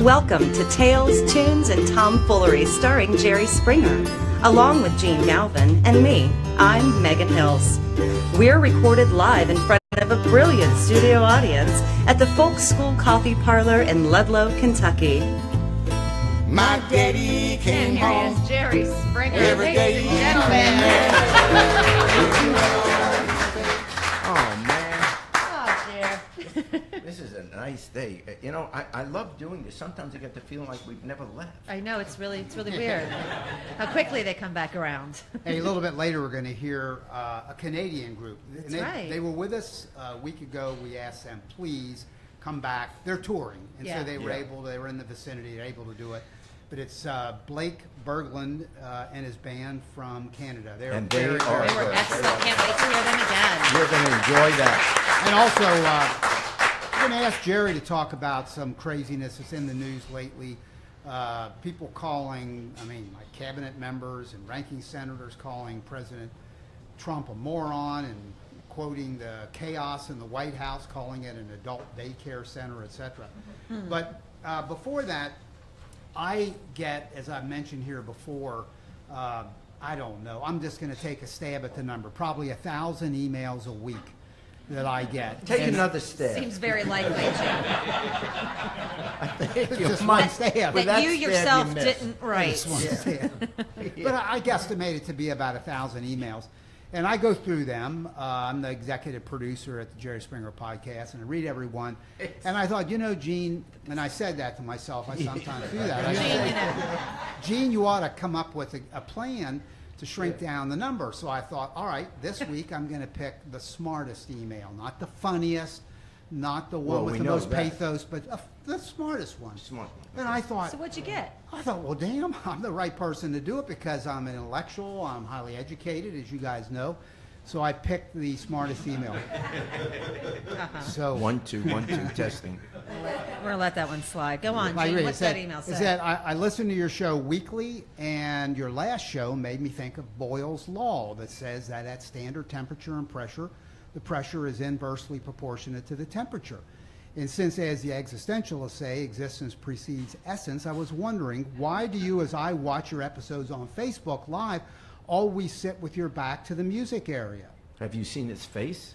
Welcome to Tales, Tunes, and Tomfoolery starring Jerry Springer, along with Gene Galvin and me. I'm Megan Hills. We're recorded live in front of a brilliant studio audience at the Folk School Coffee Parlor in Ludlow, Kentucky. My daddy came home. Here's Jerry Springer, every day. ladies and gentlemen. Oh, man. Oh, dear. This is a nice day. You know, I love doing this. Sometimes I get the feeling like we've never left. I know, it's really weird how quickly they come back around. Hey, a little bit later, we're going to hear a Canadian group. That's right. They were with us a week ago. We asked them, please come back. They're touring, and so they were in the vicinity, they're able to do it. But it's Blake Berglund and his band from Canada. They are They were excellent. Can't wait to hear them again. You're going to enjoy that. And also, I'm going to ask Jerry to talk about some craziness that's in the news lately. People calling, like cabinet members and ranking senators calling President Trump a moron and quoting the chaos in the White House, calling it an adult daycare center, etc. But before that, I get, as I've mentioned here before, I don't know, I'm just going to take a stab at the number, probably 1,000 emails a week that I get. Take another stab. Seems very likely, Jim. It's just one stab. That you yourself didn't write. Just one stab. But I guesstimate it to be about 1,000 emails. And I go through them. I'm the executive producer at the Jerry Springer podcast, and I read every one. And I thought, Gene, and I said that to myself, I sometimes do that. I said, Gene, you ought to come up with a plan to shrink down the number. So I thought, all right, this week I'm going to pick the smartest email, not the funniest, not the one with the most pathos, but the smartest one. Smart one. And I thought, So what'd you get? I thought, well, damn, I'm the right person to do it because I'm an intellectual, I'm highly educated, as you guys know. So I picked the smartest email. So 1, 2, 1, 2, testing. We're going to let that one slide. Go on, I Gene. read, What's that email say? Is that I listen to your show weekly, and your last show made me think of Boyle's Law that says that at standard temperature and pressure, the pressure is inversely proportionate to the temperature. And since, as the existentialists say, existence precedes essence, I was wondering, why do you, as I watch your episodes on Facebook Live, always sit with your back to the music area? Have you seen his face?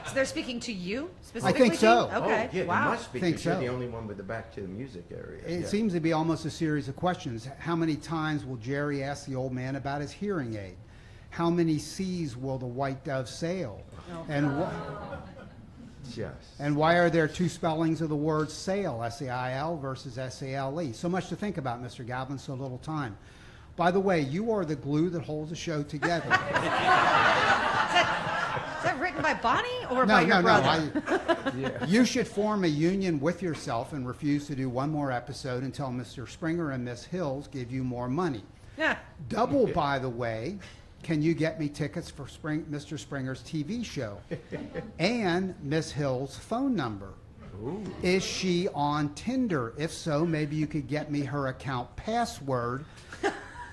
So they're speaking to you I specifically? think so. Gene? Okay. Oh, yeah, Wow. you must be, Think because you're so. the only one with the back to the music area. It seems to be almost a series of questions. How many times will Jerry ask the old man about his hearing aid? How many seas will the white dove sail? Oh. And why are there two spellings of the word sail, S-A-I-L versus S-A-L-E? So much to think about, Mr. Galvin, so little time. By the way, you are the glue that holds the show together. Is that written by Bonnie or by your brother? You should form a union with yourself and refuse to do one more episode until Mr. Springer and Miss Hills give you more money. Yeah. Double, by the way, can you get me tickets for Mr. Springer's TV show? And Miss Hill's phone number. Ooh. Is she on Tinder? If so, maybe you could get me her account password.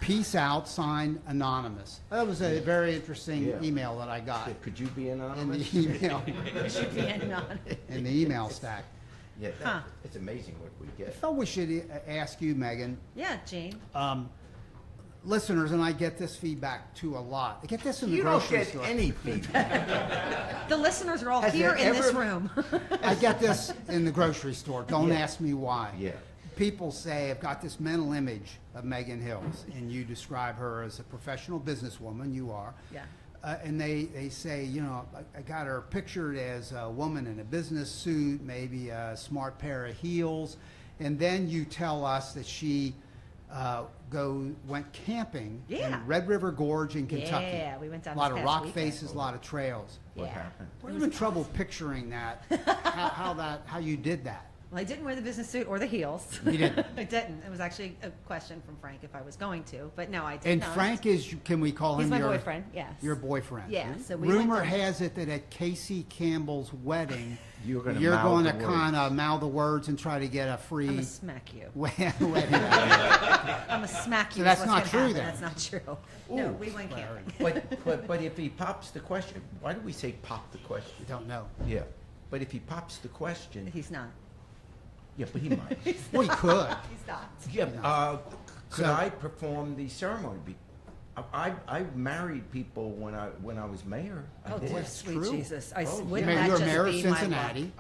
Peace out, signed anonymous. That was a very interesting email that I got. Could you be In anonymous? the email, Should be anonymous. in the email stack. Yeah, it's amazing what we I get. thought we should ask you, Megan. Yeah, Gene. Listeners, and I get this feedback too a lot. I get this in the You don't grocery get store. any feedback. The listeners are all Has here there in this ever- room. I get this in the grocery store. Don't ask me why. Yeah. People say, I've got this mental image of Megan Hills, and you describe her as a professional businesswoman. You are. Yeah. And they say, I got her pictured as a woman in a business suit, maybe a smart pair of heels. And then you tell us that she went camping in Red River Gorge in Kentucky. Yeah, we went down a lot this of past rock weekend. faces, a lot of trails. What Yeah. happened? We're having trouble picturing that, how you did that. Well, I didn't wear the business suit or the heels. You didn't. I didn't. It was actually a question from Frank if I was going to, but no, I did And not. Frank is, can we call He's him my your boyfriend, yes. Your boyfriend. Yeah, so we went Rumor down- has it that at Casey Campbell's wedding, You're gonna you're mouth going the to words. kind of mouth the words and try to get a free I'm gonna smack you. wedding. I'm gonna smack you. So that's is what's not gonna true, happen. then? That's not true. No, we went camping. But if he pops the question, why do we say pop the question? Don't know. Yeah. But if he pops the question, He's not. Yeah, but he might. Well, he could. He's not. Yeah. Could So- I perform the ceremony? I married people when I was mayor. I Oh, did. dear That's sweet true. Jesus. Oh, Wouldn't yeah. that You're just mayor of be my luck? Cincinnati.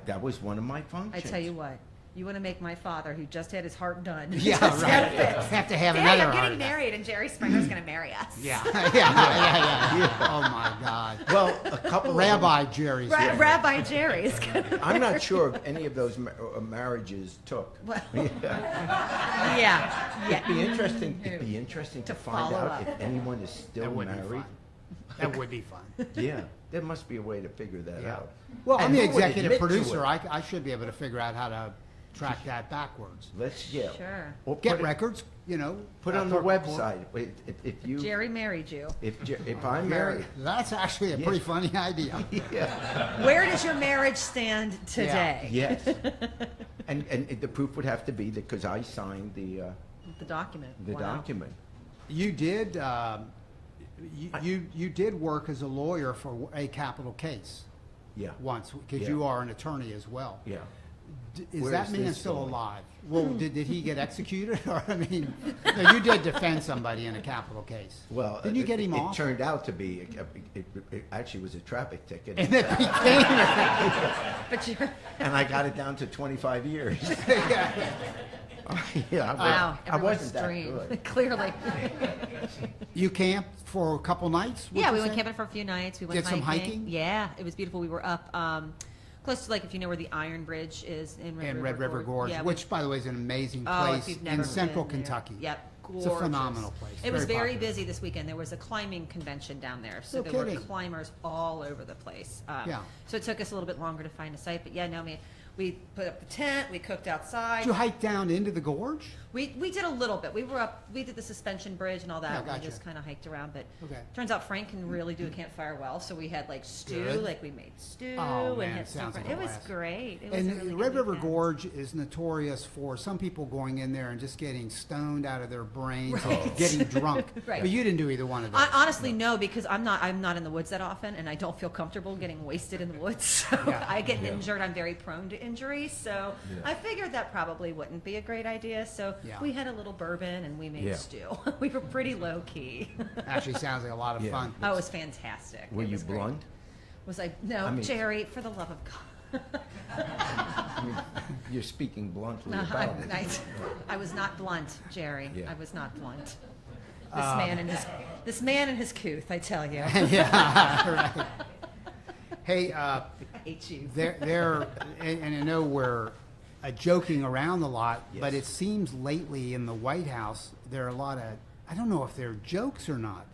That was one of my functions. I tell you what, you want to make my father, who just had his heart done. Yeah, just right. have it. Have to have Hey, another I'm heart getting attack. married, and Jerry Springer's going to marry us. Yeah. Yeah. Oh my God. Well, a couple Rabbi Jerry's. Ra- Rabbi Jerry is going to. I'm not sure if any of those marriages took. Well, Yeah. yeah. It'd be interesting. It'd be interesting to find follow out up. if anyone is still That would be married. fun. That would be fun. Yeah, there must be a way to figure that Yeah. out. Well, And I'm the who would executive admit to producer. it? I should be able to figure out how to track that backwards. Yeah. Sure. Or Get put it- records, you know. Put on the website. If you Jerry married you. if I'm Gary, married. that's actually a Yes. pretty funny idea. Yeah. Where does your marriage stand today? Yes. And the proof would have to be that because I signed the The document. Wow. document. You did. You did work as a lawyer for a capital case Yeah. once because Yeah. you are an attorney as well. Yeah. Is Where that is man this still going? alive? Well, did he get executed? Or I mean, no, you did defend somebody in a capital case. Well, didn't you get him it off? turned out to be it actually was a traffic ticket, And it became. But you're. and I got it down to 25 years. Yeah, Wow. I wasn't everyone's that dream. good. Clearly. You camped for a couple nights? Yeah, would we you went say? camping for a few nights. We went Did some hiking? Yeah, it was beautiful. We were up close to, like, if you know where the Iron Bridge is in Red And River Red River Gorge, Yeah, which, by the way, is an amazing oh, place if you've never in central been there. Kentucky. Yep. It's a Gorgeous. phenomenal place. It was very popular. busy this weekend. There was a climbing convention down there, so No there kidding. were climbers all over the place. Yeah. So it took us a little bit longer to find a site, but yeah, no, man, we put up the tent, we cooked outside. Did you hike down into the gorge? We did a little bit. We were up. We did the suspension bridge and all that. Yeah, and gotcha. We just kind of hiked around. But Okay. turns out Frank can really do a campfire well. So we had like stew. Good. Like we made stew Oh, man, and had sounds some. like a It was blast. great. It was And a really Red good River weekend. Gorge is notorious for some people going in there and just getting stoned out of their brains, Right. and getting drunk. Right. But you didn't do either one of those. Honestly, no, because I'm not in the woods that often, and I don't feel comfortable getting wasted in the woods. So Yeah. I get injured. I'm very prone to injury. So I figured that probably wouldn't be a great idea. So Yeah. we had a little bourbon and we made Yeah. stew. We were pretty low key. Actually, sounds like a lot of Yeah. fun. Oh, it was fantastic. Were It you was great. blunt? Was I? No, I mean- Jerry, for the love of God. I mean, you're speaking bluntly No, about it. I was not blunt, Jerry. Yeah. I was not blunt. This man and his couth, I tell you. Yeah, right. Hey, I hate you. and I know we're joking around a lot, but Yes. it seems lately in the White House there are a lot of, I don't know if they're jokes or not,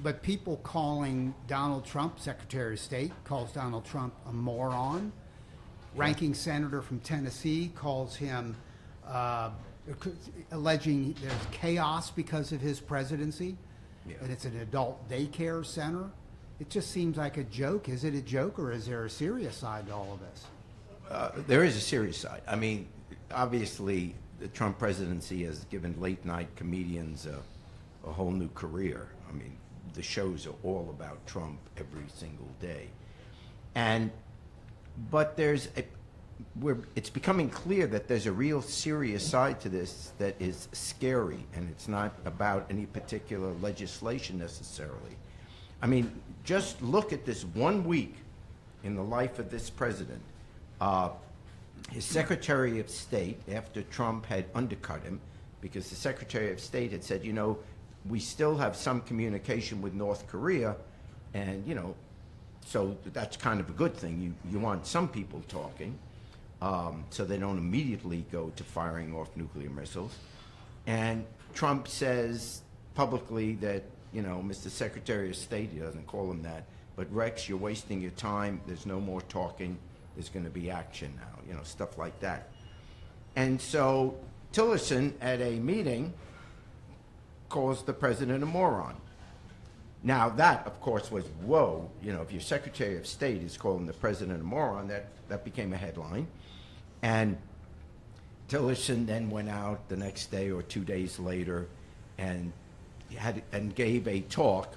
but people calling Donald Trump, Secretary of State, calls Donald Trump a moron. Ranking senator from Tennessee calls him, alleging there's chaos because of his presidency, Yeah. and it's an adult daycare center. It just seems like a joke. Is it a joke, or is there a serious side to all of this? There is a serious side. I mean, obviously, the Trump presidency has given late-night comedians a whole new career. I mean, the shows are all about Trump every single day. But it's becoming clear that there's a real serious side to this that is scary, and it's not about any particular legislation necessarily. I mean, just look at this 1 week in the life of this president. His Secretary of State, after Trump had undercut him, because the Secretary of State had said, you know, we still have some communication with North Korea, and, you know, so that's kind of a good thing. You want some people talking, so they don't immediately go to firing off nuclear missiles. And Trump says publicly that, you know, Mr. Secretary of State, he doesn't call him that, but Rex, you're wasting your time. There's no more talking. There's going to be action now, you know, stuff like that. And so Tillerson, at a meeting, calls the president a moron. Now, that, of course, was, whoa, you know, if your Secretary of State is calling the president a moron, that became a headline. And Tillerson then went out the next day or 2 days later and gave a talk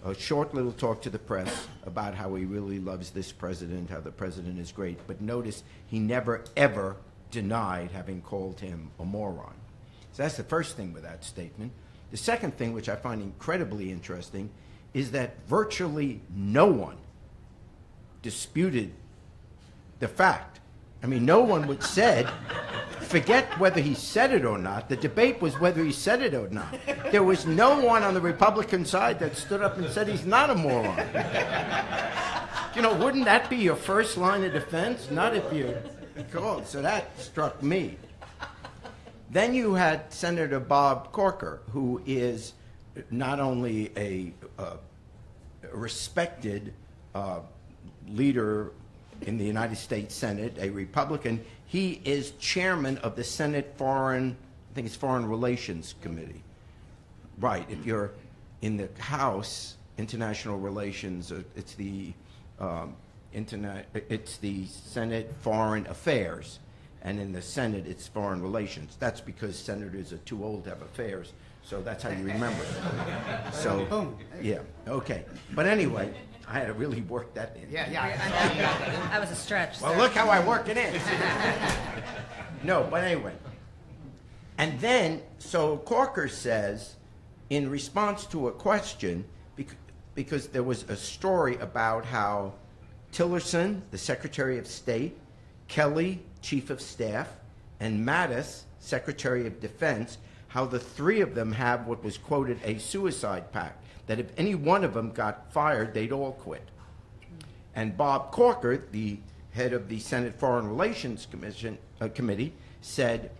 a short little talk to the press about how he really loves this president, how the president is great. But notice he never, ever denied having called him a moron. So that's the first thing with that statement. The second thing, which I find incredibly interesting, is that virtually no one disputed the fact. I mean, no one would said, forget whether he said it or not. The debate was whether he said it or not. There was no one on the Republican side that stood up and said he's not a moron. You know, wouldn't that be your first line of defense? Not if you called. So that struck me. Then you had Senator Bob Corker, who is not only a respected leader in the United States Senate, a Republican, he is chairman of the Senate Foreign Relations Committee. Right, if you're in the House, International Relations, it's the Senate Foreign Affairs, and in the Senate it's Foreign Relations. That's because senators are too old to have affairs, so that's how you remember it. So, yeah, okay. But anyway, I had to really work that in. Yeah. That was a stretch. Well, sir. look how I work it in. No, but anyway. And then, so Corker says, in response to a question, because there was a story about how Tillerson, the Secretary of State, Kelly, Chief of Staff, and Mattis, Secretary of Defense, how the three of them have what was quoted a suicide pact, that if any one of them got fired, they'd all quit. And Bob Corker, the head of the Senate Foreign Relations Committee, said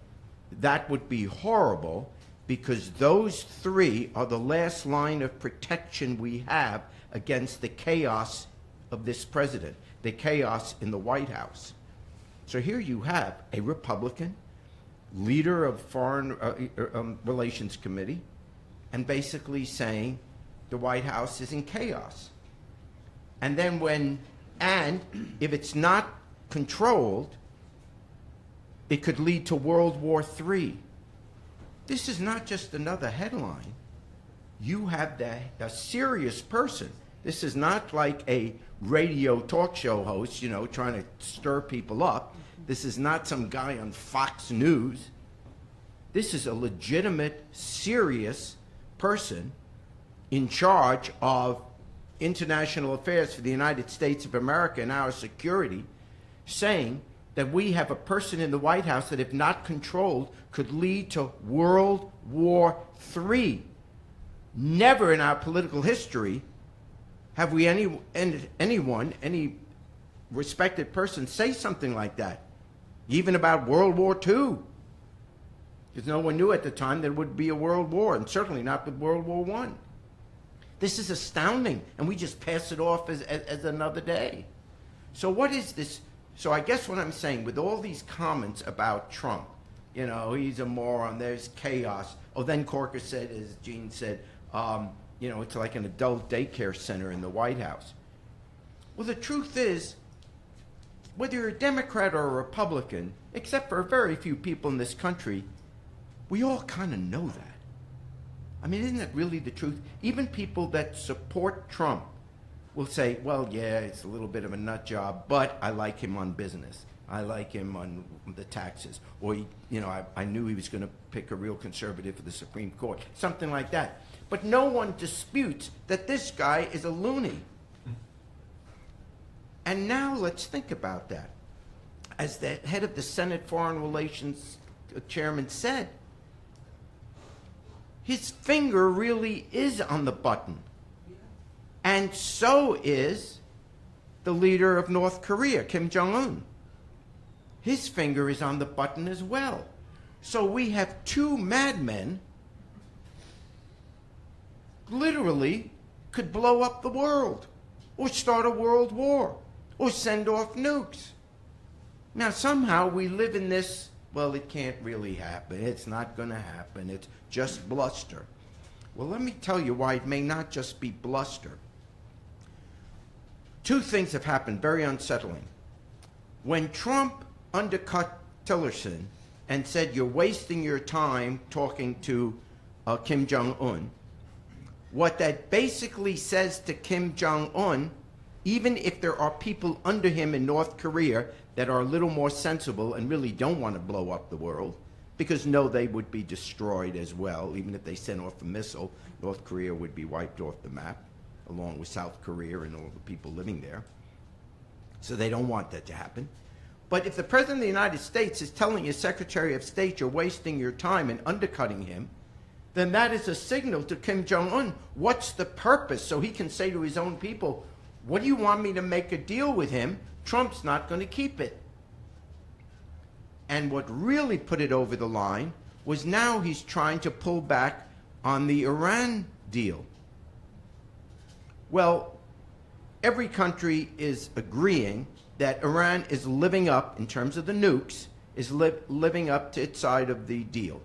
that would be horrible because those three are the last line of protection we have against the chaos of this president, the chaos in the White House. So here you have a Republican, leader of Foreign Relations Committee, and basically saying the White House is in chaos. And then if it's not controlled, it could lead to World War III. This is not just another headline. You have a serious person. This is not like a radio talk show host, you know, trying to stir people up. This is not some guy on Fox News. This is a legitimate, serious person in charge of international affairs for the United States of America and our security, saying that we have a person in the White House that, if not controlled, could lead to World War III. Never in our political history have we any respected person say something like that, even about World War II. Because no one knew at the time there would be a world war, and certainly not with World War I. This is astounding, and we just pass it off as another day. So what is this? So I guess what I'm saying, with all these comments about Trump, you know, he's a moron, there's chaos. Oh, then Corker said, as Gene said, you know, it's like an adult daycare center in the White House. Well, the truth is, whether you're a Democrat or a Republican, except for very few people in this country, we all kind of know that. I mean, isn't that really the truth? Even people that support Trump will say, well, yeah, it's a little bit of a nut job, but I like him on business. I like him on the taxes. Or, you know, I knew he was going to pick a real conservative for the Supreme Court. Something like that. But no one disputes that this guy is a loony. And now let's think about that. As the head of the Senate Foreign Relations chairman said, his finger really is on the button. And so is the leader of North Korea, Kim Jong-un. His finger is on the button as well. So we have two madmen literally could blow up the world, or start a world war, or send off nukes. Now somehow we live in this, well, it can't really happen, it's not going to happen, it's just bluster. Well, let me tell you why it may not just be bluster. Two things have happened very unsettling. When Trump undercut Tillerson and said, you're wasting your time talking to Kim Jong-un, what that basically says to Kim Jong-un, even if there are people under him in North Korea that are a little more sensible and really don't want to blow up the world, because no, they would be destroyed as well. Even if they sent off a missile, North Korea would be wiped off the map, along with South Korea and all the people living there. So they don't want that to happen. But if the President of the United States is telling his Secretary of State you're wasting your time and undercutting him, then that is a signal to Kim Jong-un. What's the purpose? So he can say to his own people, what do you want me to make a deal with him? Trump's not going to keep it. And what really put it over the line was now he's trying to pull back on the Iran deal. Well, every country is agreeing that Iran is living up, in terms of the nukes, is living up to its side of the deal.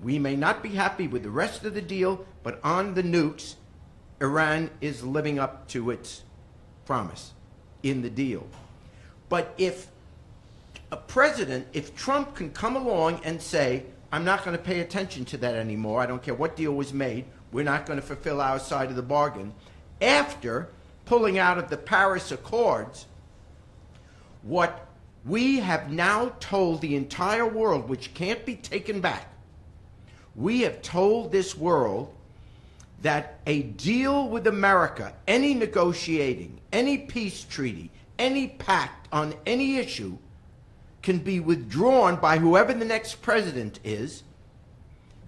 We may not be happy with the rest of the deal, but on the nukes, Iran is living up to its promise in the deal. But if Trump can come along and say, I'm not going to pay attention to that anymore, I don't care what deal was made, we're not going to fulfill our side of the bargain, after pulling out of the Paris Accords, what we have now told the entire world, which can't be taken back, we have told this world that a deal with America, any negotiating, any peace treaty, any pact on any issue, can be withdrawn by whoever the next president is.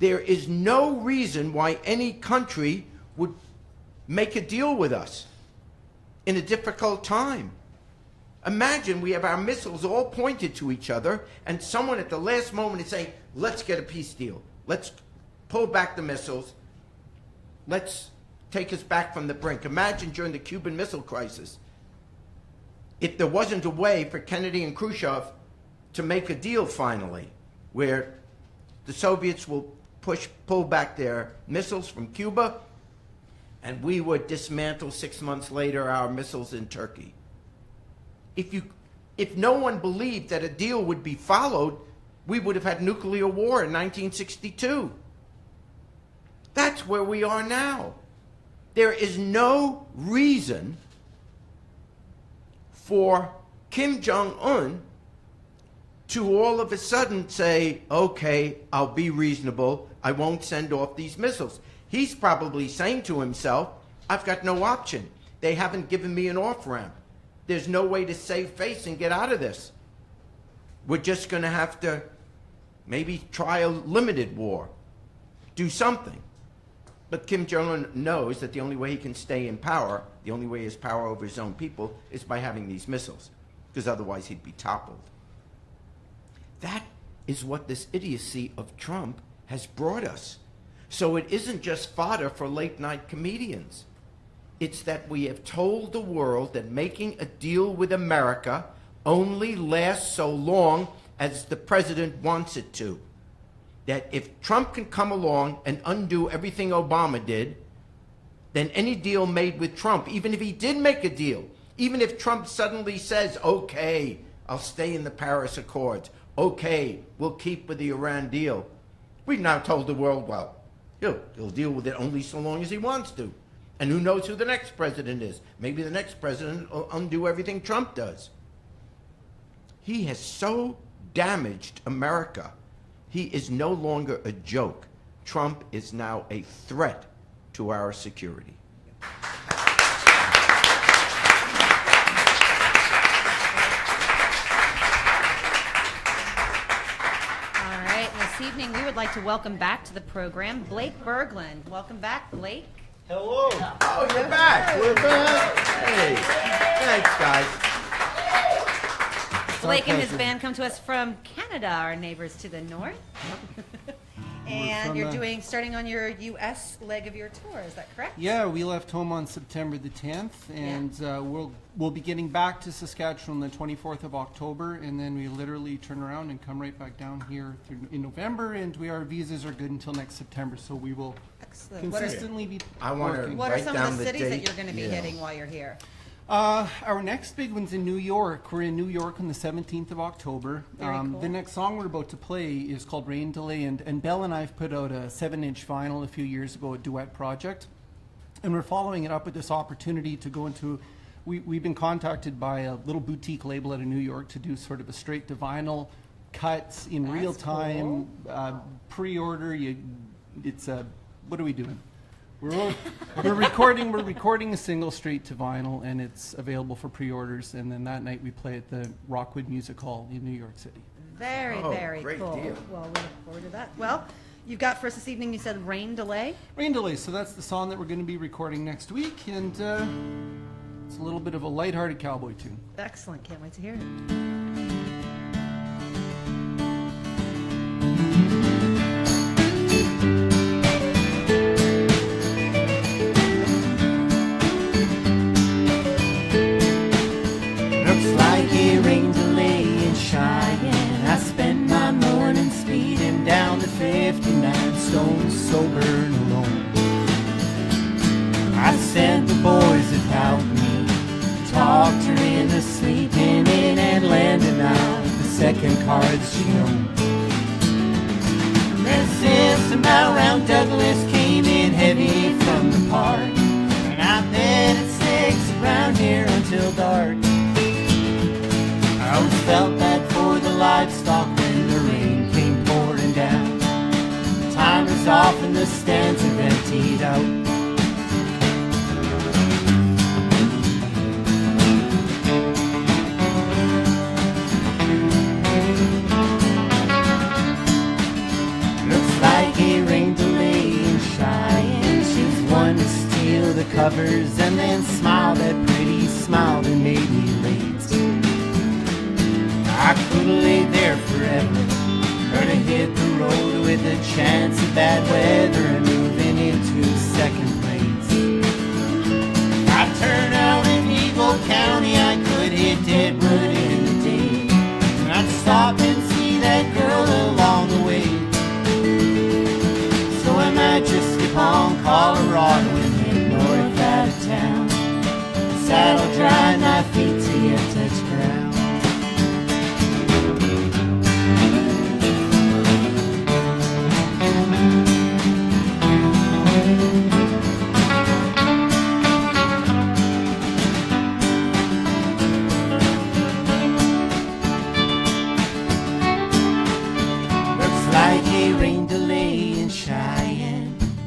There is no reason why any country would make a deal with us in a difficult time. Imagine we have our missiles all pointed to each other, and someone at the last moment is saying, let's get a peace deal. Let's pull back the missiles. Let's take us back from the brink. Imagine during the Cuban Missile Crisis, if there wasn't a way for Kennedy and Khrushchev to make a deal finally, where the Soviets will pull back their missiles from Cuba, and we would dismantle 6 months later our missiles in Turkey. If no one believed that a deal would be followed, we would have had nuclear war in 1962. That's where we are now. There is no reason for Kim Jong-un to all of a sudden say, okay, I'll be reasonable, I won't send off these missiles. He's probably saying to himself, I've got no option. They haven't given me an off-ramp. There's no way to save face and get out of this. We're just going to have to maybe try a limited war, do something. But Kim Jong-un knows that the only way he can stay in power, the only way he has power over his own people, is by having these missiles, because otherwise he'd be toppled. That is what this idiocy of Trump has brought us. So it isn't just fodder for late-night comedians. It's that we have told the world that making a deal with America only lasts so long as the president wants it to. That if Trump can come along and undo everything Obama did, then any deal made with Trump, even if he did make a deal, even if Trump suddenly says, okay, I'll stay in the Paris Accords, okay, we'll keep with the Iran deal, we've now told the world, well, he'll deal with it only so long as he wants to. And who knows who the next president is? Maybe the next president will undo everything Trump does. He has so damaged America. He is no longer a joke. Trump is now a threat to our security. All right, this evening we would like to welcome back to the program Blake Berglund. Welcome back, Blake. Hello. Oh, you're back. We're back. Hey, thanks, guys. Blake and his band come to us from Canada, our neighbors to the north. And you're starting on your U.S. leg of your tour, is that correct? Yeah, we left home on September the 10th, and we'll be getting back to Saskatchewan the 24th of October, and then we literally turn around and come right back down here in November, and our visas are good until next September, so we will Excellent. consistently be I want to working. What are write some down of the the cities that date. you're going to be hitting while you're here? Our next big one's in New York. We're in New York on the 17th of October. Very cool. The next song we're about to play is called Rain Delay, and Belle and I have put out a 7-inch vinyl a few years ago, a duet project. And we're following it up with this opportunity to go into, we've been contacted by a little boutique label out of New York to do sort of a straight to vinyl cuts in real time, pre-order. What are we doing? We're recording a single straight to vinyl, and it's available for pre-orders. And then that night we play at the Rockwood Music Hall in New York City. Very, Oh, very great cool. deal. Well, we look forward to that. Well, you've got for us this evening, you said Rain Delay. Rain Delay. So that's the song that we're going to be recording next week, and it's a little bit of a lighthearted cowboy tune. Excellent. Can't wait to hear it. Sober and alone. I said the boys have helped me, talked her into sleeping in Atlanta now, the second car that she owned. Then since about round Douglas came in heavy from the park, and I bet it sticks around here until dark. I always felt bad for the livestock when the rain came pouring down. Time is off and the stands have emptied out. Looks like a rain delay in Cheyenne. She's one to steal the covers and then smile that pretty smile that made me late. I could have laid there forever, or to hit the road with a chance of bad weather and moving into second place. I turn out in Eagle County, I could hit Deadwood in the day, and I'd stop and see that girl along the way. So I might just skip on Colorado and head north out of town. Saddle dry, my feet till you touch ground.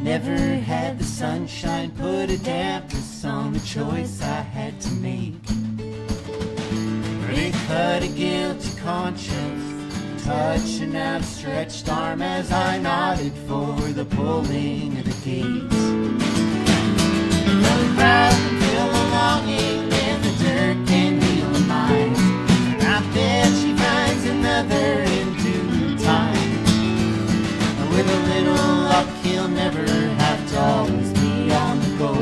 Never had the sunshine put a dampness on the choice I had to make. It cut a guilty conscience, touch an outstretched arm as I nodded for the pulling of the gates. The crowd can feel the longing and the dirt can heal the mind, and I bet she finds another in due time. With a little luck, he'll never have to always be on the go.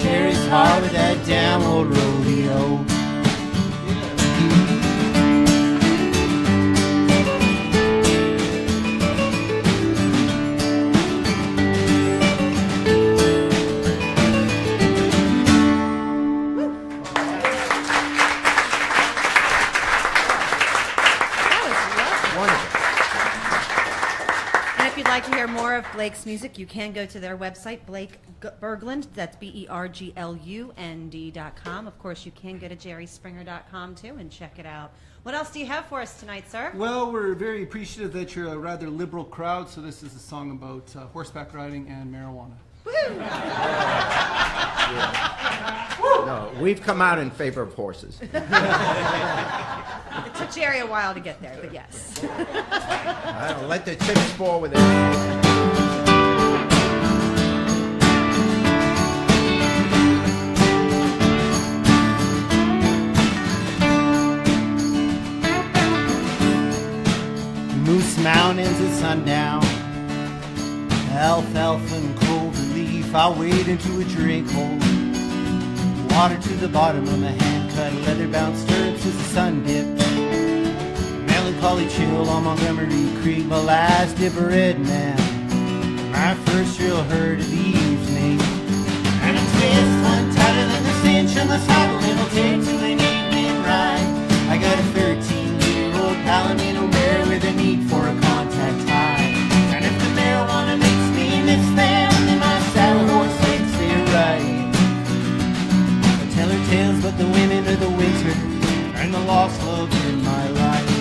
Share his heart with that damn old rodeo. To hear more of Blake's music, you can go to their website, Blake Berglund. That's BERGLUND.com. Of course, you can go to jerryspringer.com too and check it out. What else do you have for us tonight, sir? Well, we're very appreciative that you're a rather liberal crowd, so this is a song about horseback riding and marijuana. No, we've come out in favor of horses. It took Jerry a while to get there, but yes. I don't let the chips fall with it. Moose Mountains at sundown, alfalfa and clover leaf. I wade into a drink hole, water to the bottom of my hand-cut leather-bound stirrups as the sun dipped. Melancholy chill on Montgomery Creek, my last dip of red man, my first real herd of the evening. And a twist one tighter than the cinch on the saddle, it'll take to an evening ride. I got a 13-year-old Palomino mare with a need for a contact tie. And if the marijuana makes me miss them, then my saddle horse makes it right. I tell her tales about the women of the winter and the lost love in my life.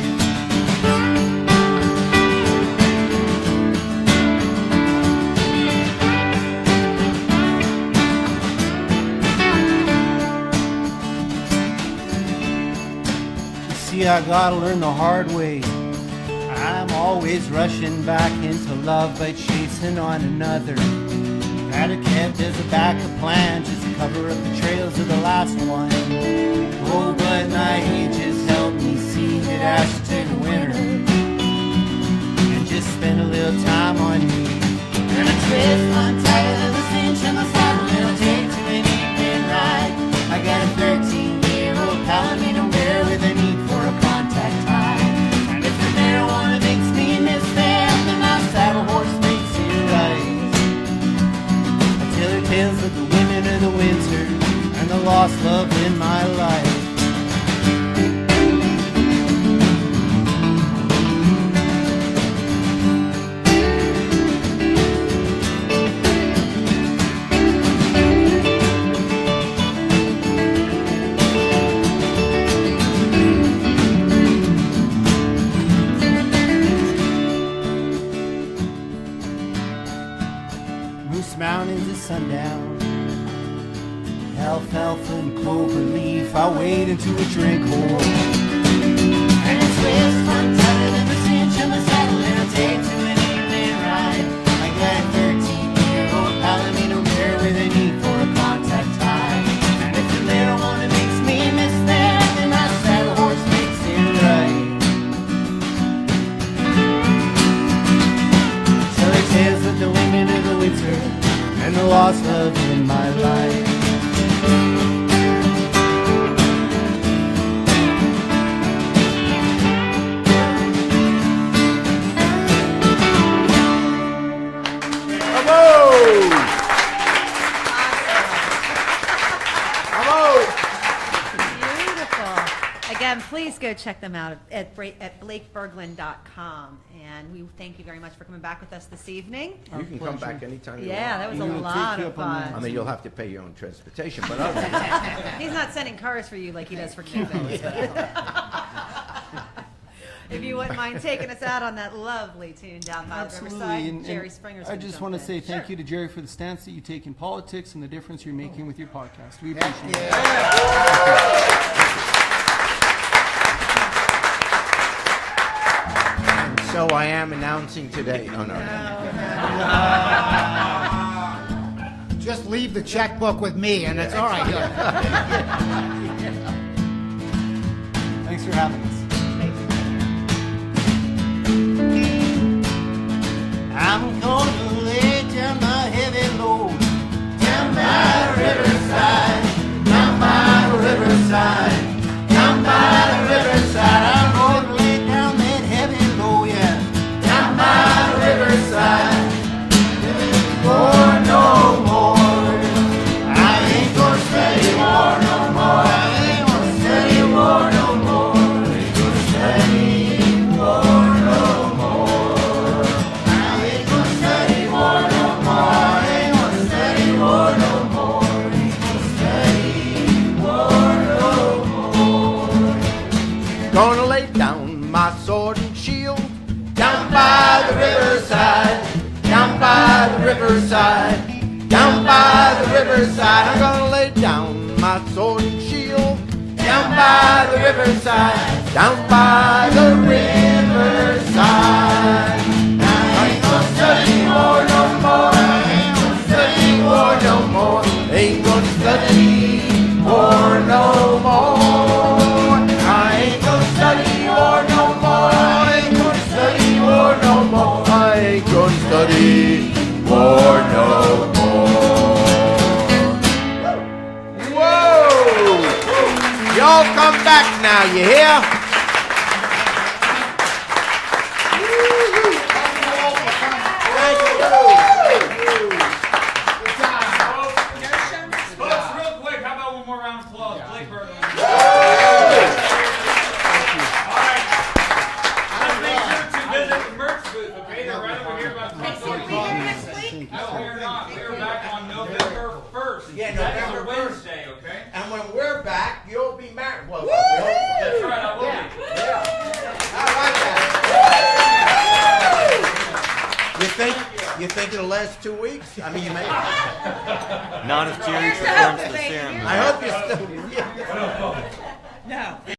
See, I gotta learn the hard way. I'm always rushing back into love by chasing on another. Had it kept as a backup plan just to cover up the trails of the last one. Oh, but my age has helped me see that I should take a winter and just spend a little time on me. And a twist on title of the cinch on the saddle, it'll take to an evening ride. I got a 13-year-old Palomino mare with a need for a contact tie. And if the marijuana makes me miss them, then my saddle horse makes it right. I tell her tales of the women of the winter and the lost love in my life. Mountains at sundown, alfalfa and clover leaf, I wade into a drink hole. And it's twist one tighter than the cinch on the saddle, and I'll take to an evening ride. I got a 13-year-old Palomino mare with a need for a contact tie. And if the marijuana makes me miss that, then my saddle horse makes it right. Tell her tales of the women of the winter and the lost love in my life. Again, please go check them out at blakeberglund.com. And we thank you very much for coming back with us this evening. You can come back anytime you want. Yeah, that was a We'll lot take you of up on fun. that. I mean, you'll have to pay your own transportation, but other than that, He's not sending cars for you like he does for Cubans. If you wouldn't mind taking us out on that lovely tune down by the Riverside, And Jerry Springer's I gonna just jump want to in. say thank Sure. you to Jerry for the stance that you take in politics and the difference you're making with your podcast. We appreciate it. so I am announcing today. Oh, no. Just leave the checkbook with me, and it's all right. Thanks for having us. I'm gonna lay down my heavy load down by the riverside, down by the riverside, down by the riverside. I'm gonna lay down that heavy load, yeah, down by the riverside. War no more. I ain't gonna study war no more. I ain't gonna study war no more. I ain't gonna study war no more. I ain't gonna study war no more. I ain't gonna study war no more. I ain't gonna study war no more. Gonna lay down my sword and shield down by the riverside, down by the riverside, down by the riverside. I'm gonna lay down my sword and shield down by the riverside, down by the riverside. I ain't gonna study war no more. I ain't gonna study war no more. Ain't gonna study war no more. I ain't gonna study war no more. I ain't gonna study war no more. I ain't gonna study war no more. Whoa! Y'all come back now, you hear? Folks, real quick, how about one more You think it'll last 2 weeks? I mean, you may. Not if Jerry Here's the performs hope, the baby. ceremony. I hope you're still. No.